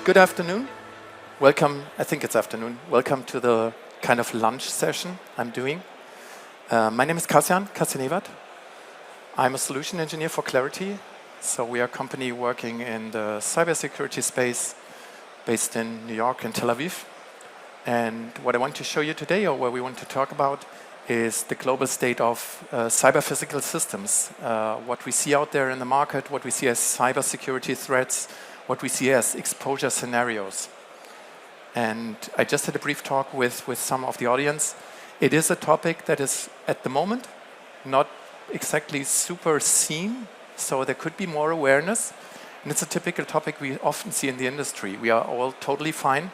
Good afternoon. Welcome, I think it's afternoon. Welcome to the kind of lunch session I'm doing. My name is Kassian Evert. I'm a solution engineer for Claroty. So we are a company working in the cybersecurity space based in New York and Tel Aviv. And what I want to show you today, or what we want to talk about, is the global state of cyber-physical systems. What we see out there in the market, what we see as cybersecurity threats, what we see as exposure scenarios. And I just had a brief talk with some of the audience. It is a topic that is, at the moment, not exactly super seen, so there could be more awareness. And it's a typical topic we often see in the industry. We are all totally fine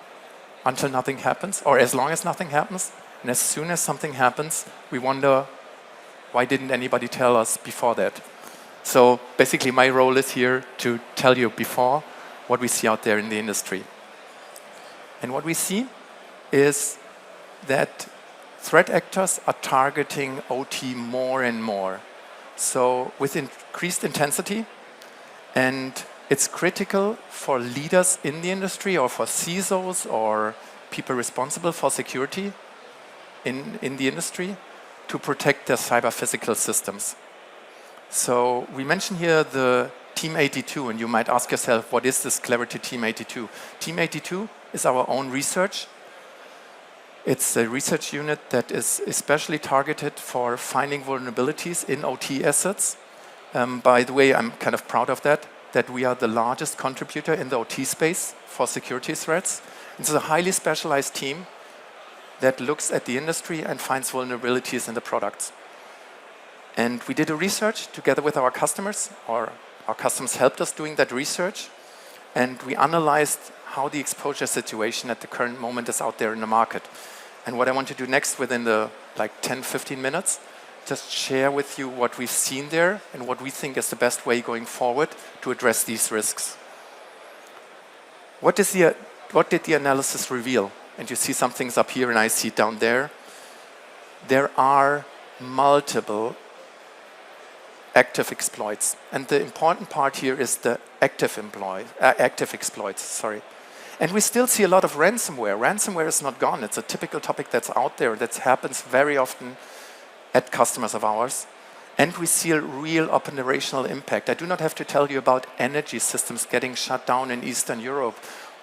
until nothing happens, or as long as nothing happens. And as soon as something happens, we wonder, why didn't anybody tell us before that? So basically, my role is here to tell you before what we see out there in the industry. And what we see is that threat actors are targeting OT more and more. So with increased intensity, and it's critical for leaders in the industry or for CISOs or people responsible for security in the industry to protect their cyber-physical systems. So we mentioned here the Team82, and you might ask yourself, what is this Claroty Team82? Team82 is our own research. It's a research unit that is especially targeted for finding vulnerabilities in OT assets. By the way, I'm kind of proud of that we are the largest contributor in the OT space for security threats. It's a highly specialized team that looks at the industry and finds vulnerabilities in the products. And we did a research together with our customers, or our customers helped us doing that research, and we analyzed how the exposure situation at the current moment is out there in the market. And what I want to do next within the 10-15 minutes, just share with you what we've seen there and what we think is the best way going forward to address these risks. What did the analysis reveal? And you see some things up here and I see it down there. There are multiple active exploits. And the important part here is the active exploits. And we still see a lot of ransomware. Ransomware is not gone. It's a typical topic that's out there that happens very often at customers of ours. And we see a real operational impact. I do not have to tell you about energy systems getting shut down in Eastern Europe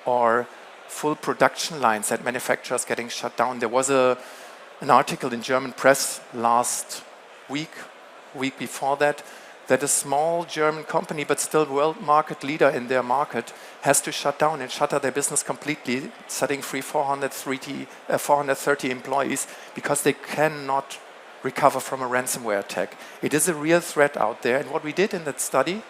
or full production lines at manufacturers getting shut down. There was an article in German press last week before that a small German company, but still world market leader in their market, has to shut down and shutter their business completely, setting free 430 employees because they cannot recover from a ransomware attack. It is a real threat out there. And what we did in that study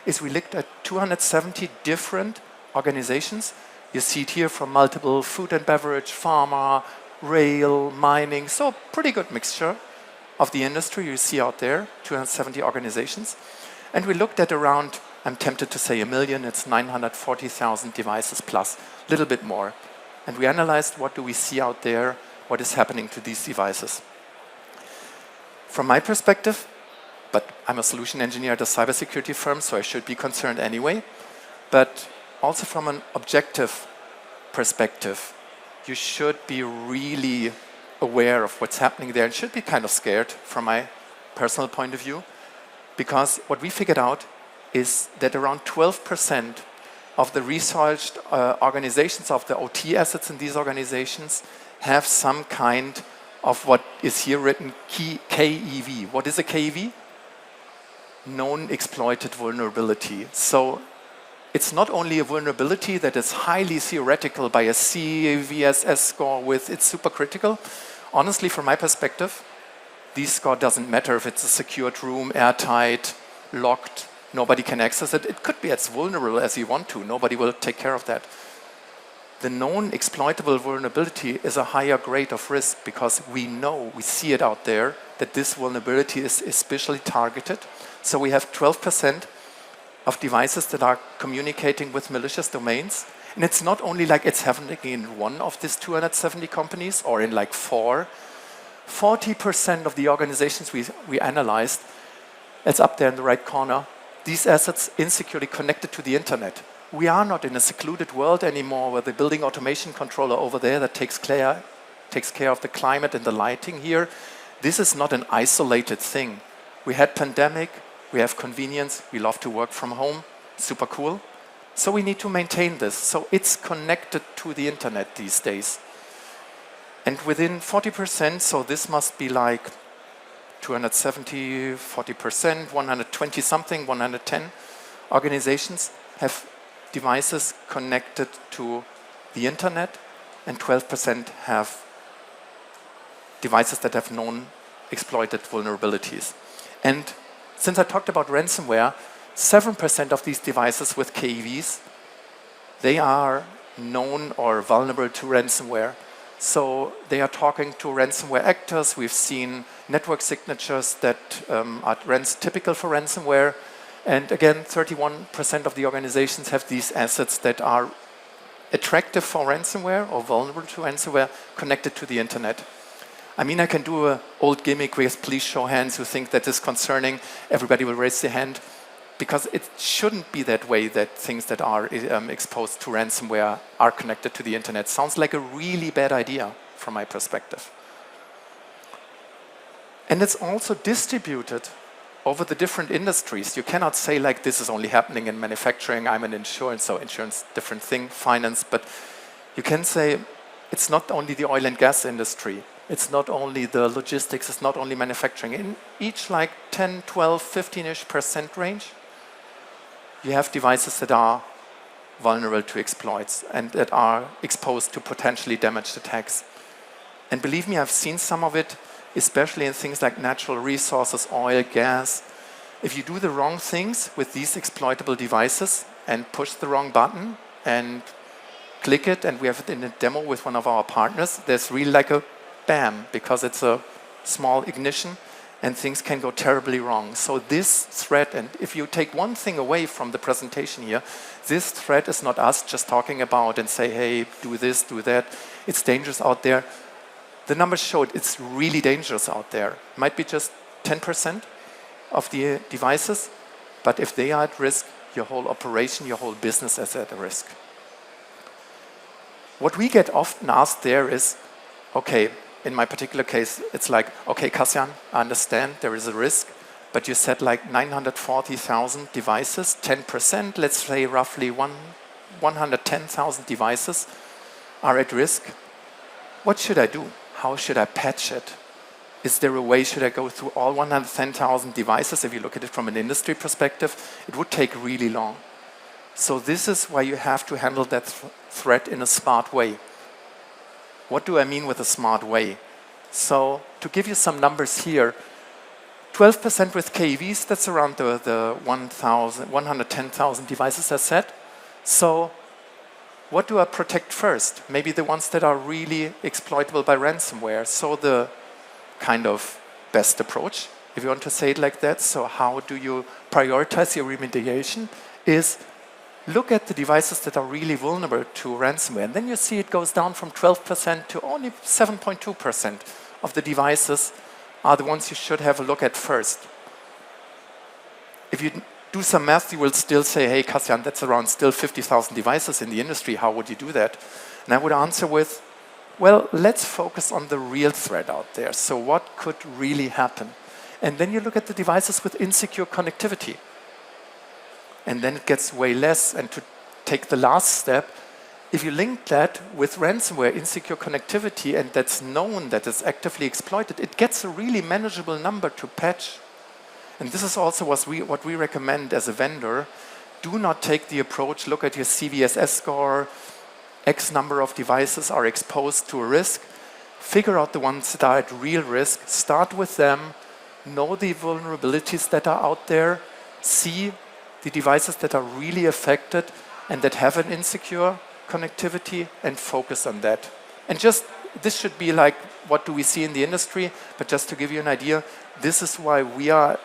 is we looked at 270 different organizations. You see it here from multiple food and beverage, pharma, rail, mining, so pretty good mixture of the industry you see out there, 270 organizations. And we looked at around, I'm tempted to say 1 million, it's 940,000 devices plus, a little bit more. And we analyzed what do we see out there, what is happening to these devices. From my perspective, but I'm a solution engineer at a cybersecurity firm, so I should be concerned anyway, but also from an objective perspective, you should be really aware of what's happening there and should be kind of scared from my personal point of view, because what we figured out is that around 12% of the researched organizations of the OT assets in these organizations have some kind of what is here written KEV. What is a KEV? Known exploited vulnerability. So it's not only a vulnerability that is highly theoretical by a CVSS score with it's super critical. Honestly, from my perspective, this score doesn't matter if it's a secured room, airtight, locked, nobody can access it. It could be as vulnerable as you want to. Nobody will take care of that. The known exploitable vulnerability is a higher grade of risk because we know, we see it out there, that this vulnerability is especially targeted. So we have 12% of devices that are communicating with malicious domains. And it's not only like it's happening in one of these 270 companies or in like 4. 40% of the organizations we analyzed, it's up there in the right corner, these assets insecurely connected to the internet. we are not in a secluded world anymore where the building automation controller over there that takes care of the climate and the lighting here. This is not an isolated thing. We had pandemic, we have convenience, we love to work from home, super cool. So we need to maintain this. So it's connected to the internet these days. And within 40%, so this must be like 270, 40%, 120 something, 110 organizations have devices connected to the internet, and 12% have devices that have known exploited vulnerabilities. And since I talked about ransomware, 7% of these devices with KEVs, they are known or vulnerable to ransomware. So they are talking to ransomware actors. We've seen network signatures that are typical for ransomware. And again, 31% of the organizations have these assets that are attractive for ransomware or vulnerable to ransomware connected to the internet. I mean, I can do an old gimmick with please show hands who think that is concerning. Everybody will raise their hand. Because it shouldn't be that way that things that are exposed to ransomware are connected to the internet. Sounds like a really bad idea from my perspective. And it's also distributed over the different industries. You cannot say like this is only happening in manufacturing, I'm in insurance, so insurance, different thing, finance, but you can say it's not only the oil and gas industry, it's not only the logistics, it's not only manufacturing. In each like 10, 12, 15-ish% range, you have devices that are vulnerable to exploits and that are exposed to potentially damaged attacks. And believe me, I've seen some of it, especially in things like natural resources, oil, gas. If you do the wrong things with these exploitable devices and push the wrong button and click it, and we have it in a demo with one of our partners, there's really like a bam, because it's a small ignition, and things can go terribly wrong. So this threat, and if you take one thing away from the presentation here, this threat is not us just talking about and say, hey, do this, do that. It's dangerous out there. The numbers showed it's really dangerous out there. It might be just 10% of the devices, but if they are at risk, your whole operation, your whole business is at risk. What we get often asked there is, okay, in my particular case, it's like, okay, Kassian, I understand there is a risk, but you said like 940,000 devices, 10%, let's say roughly 110,000 devices are at risk. What should I do? How should I patch it? Is there a way, should I go through all 110,000 devices? If you look at it from an industry perspective, it would take really long. So this is why you have to handle that threat in a smart way. What do I mean with a smart way? So to give you some numbers here, 12% with KEVs, that's around the 110,000 devices as said. So what do I protect first? Maybe the ones that are really exploitable by ransomware. So the kind of best approach, if you want to say it like that, so how do you prioritize your remediation, is look at the devices that are really vulnerable to ransomware. And then you see it goes down from 12% to only 7.2% of the devices are the ones you should have a look at first. If you do some math, you will still say, hey, Kassian, that's around still 50,000 devices in the industry. How would you do that? And I would answer with, well, let's focus on the real threat out there. So what could really happen? And then you look at the devices with insecure connectivity. And then it gets way less. And to take the last step, if you link that with ransomware insecure connectivity and that's known that it's actively exploited, it gets a really manageable number to patch. And this is also what we recommend as a vendor. Do not take the approach, look at your CVSS score, X number of devices are exposed to a risk. Figure out the ones that are at real risk. Start with them. Know the vulnerabilities that are out there. See the devices that are really affected and that have an insecure connectivity and focus on that. And just, this should be like, what do we see in the industry? But just to give you an idea, this is why we are,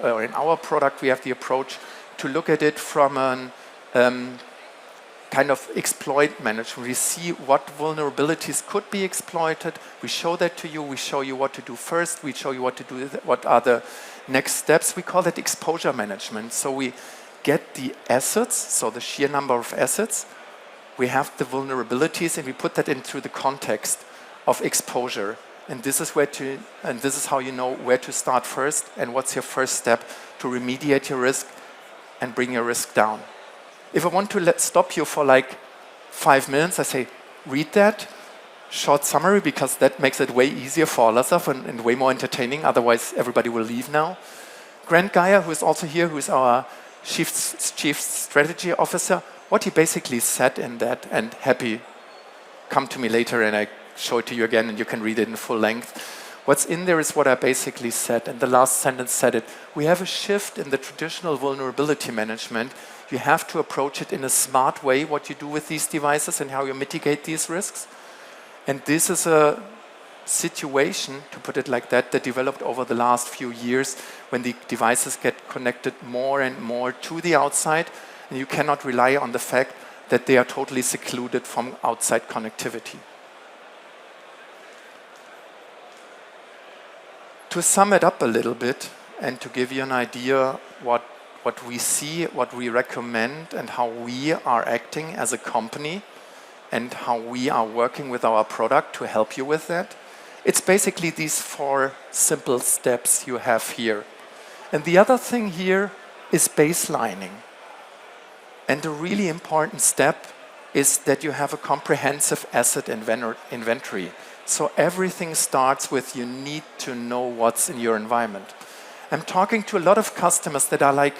or in our product, we have the approach to look at it from an kind of exploit management. We see what vulnerabilities could be exploited. We show that to you. We show you what to do first. We show you what to do, what are the next steps. We call it exposure management. So we get the assets, so the sheer number of assets, we have the vulnerabilities, and we put that into the context of exposure. And this is how you know where to start first and what's your first step to remediate your risk and bring your risk down. If I want to stop you for like 5 minutes, I say, read that, short summary, because that makes it way easier for all of us and way more entertaining. Otherwise, everybody will leave now. Grant Geyer, who is also here, who is our Chief Strategy Officer, what he basically said in that, and happy, come to me later and I show it to you again and you can read it in full length. What's in there is what I basically said, and the last sentence said it. We have a shift in the traditional vulnerability management. You have to approach it in a smart way, what you do with these devices and how you mitigate these risks. And this is a situation, to put it like that developed over the last few years when the devices get connected more and more to the outside, and you cannot rely on the fact that they are totally secluded from outside connectivity. To sum it up a little bit and to give you an idea what we see, what we recommend, and how we are acting as a company, and how we are working with our product to help you with that, it's basically these 4 simple steps you have here. And the other thing here is baselining. And a really important step is that you have a comprehensive asset inventory. So everything starts with you need to know what's in your environment. I'm talking to a lot of customers that are like,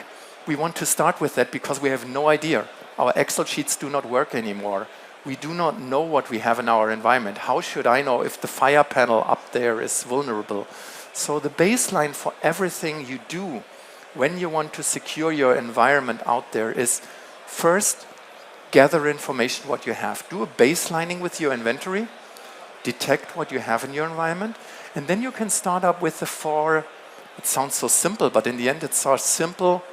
we want to start with that because we have no idea. Our Excel sheets do not work anymore. We do not know what we have in our environment. How should I know if the fire panel up there is vulnerable? So the baseline for everything you do when you want to secure your environment out there is first, gather information what you have. Do a baselining with your inventory. Detect what you have in your environment. And then you can start up with the 4, it sounds so simple, but in the end it's our simple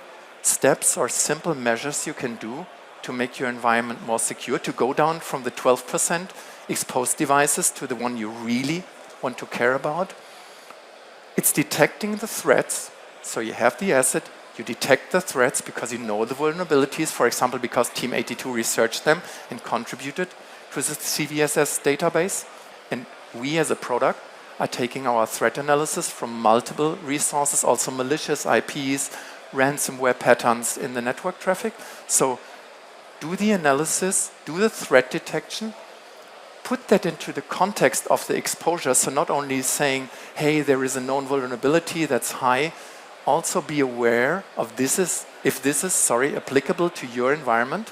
steps or simple measures you can do to make your environment more secure, to go down from the 12% exposed devices to the one you really want to care about. It's detecting the threats. So you have the asset, you detect the threats because you know the vulnerabilities, for example, because Team82 researched them and contributed to the CVSS database. And we as a product are taking our threat analysis from multiple resources, also malicious IPs, ransomware patterns in the network traffic. So do the analysis, do the threat detection, put that into the context of the exposure. So not only saying, hey, there is a known vulnerability that's high, also be aware of if this is applicable to your environment.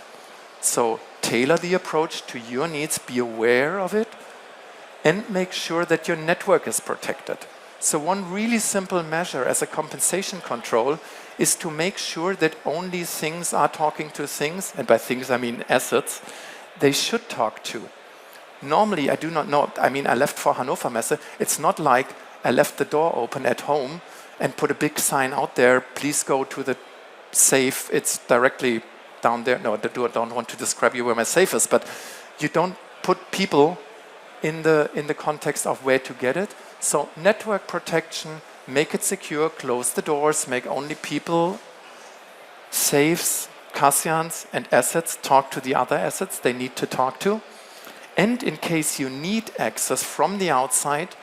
So tailor the approach to your needs, be aware of it, and make sure that your network is protected. So one really simple measure as a compensation control is to make sure that only things are talking to things, and by things I mean assets, they should talk to. Normally, I do not know, I left for Hannover Messe, it's not like I left the door open at home and put a big sign out there, please go to the safe, it's directly down there. No, I don't want to describe you where my safe is, but you don't put people in the context of where to get it. So network protection, make it secure, close the doors, make only people, safes, Cassians, and assets talk to the other assets they need to talk to. And in case you need access from the outside,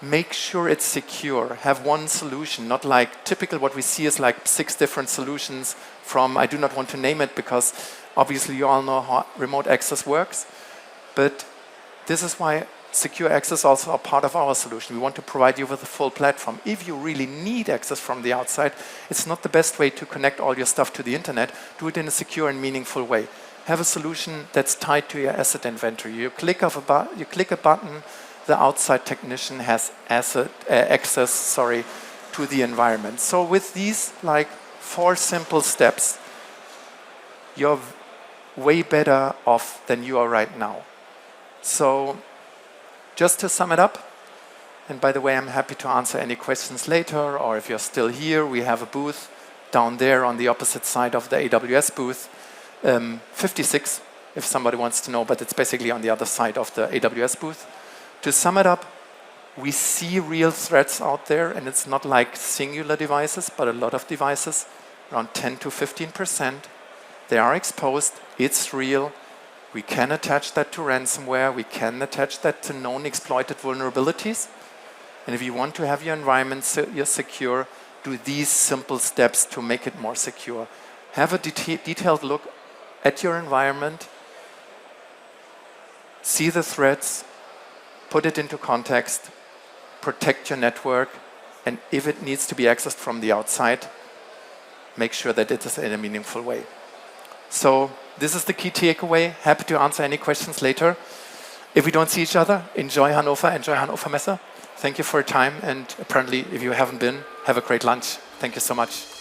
make sure it's secure. Have one solution, not like typical what we see is like 6 different solutions from, I do not want to name it because obviously you all know how remote access works. But this is why secure access also are part of our solution. We want to provide you with a full platform. If you really need access from the outside, it's not the best way to connect all your stuff to the internet. Do it in a secure and meaningful way. Have a solution that's tied to your asset inventory. You click a button, the outside technician has access to the environment. So with these 4 simple steps, you're way better off than you are right now. So just to sum it up, and by the way, I'm happy to answer any questions later, or if you're still here, we have a booth down there on the opposite side of the AWS booth, 56, if somebody wants to know, but it's basically on the other side of the AWS booth. To sum it up, we see real threats out there, and it's not like singular devices, but a lot of devices around 10 to 15%. They are exposed, it's real. We can attach that to ransomware, we can attach that to known exploited vulnerabilities. And if you want to have your environment secure, do these simple steps to make it more secure. Have a detailed look at your environment, see the threats, put it into context, protect your network, and if it needs to be accessed from the outside, make sure that it is in a meaningful way. So this is the key takeaway. Happy to answer any questions later. If we don't see each other, enjoy Hannover, enjoy Hannover Messe. Thank you for your time, and apparently, if you haven't been, have a great lunch. Thank you so much.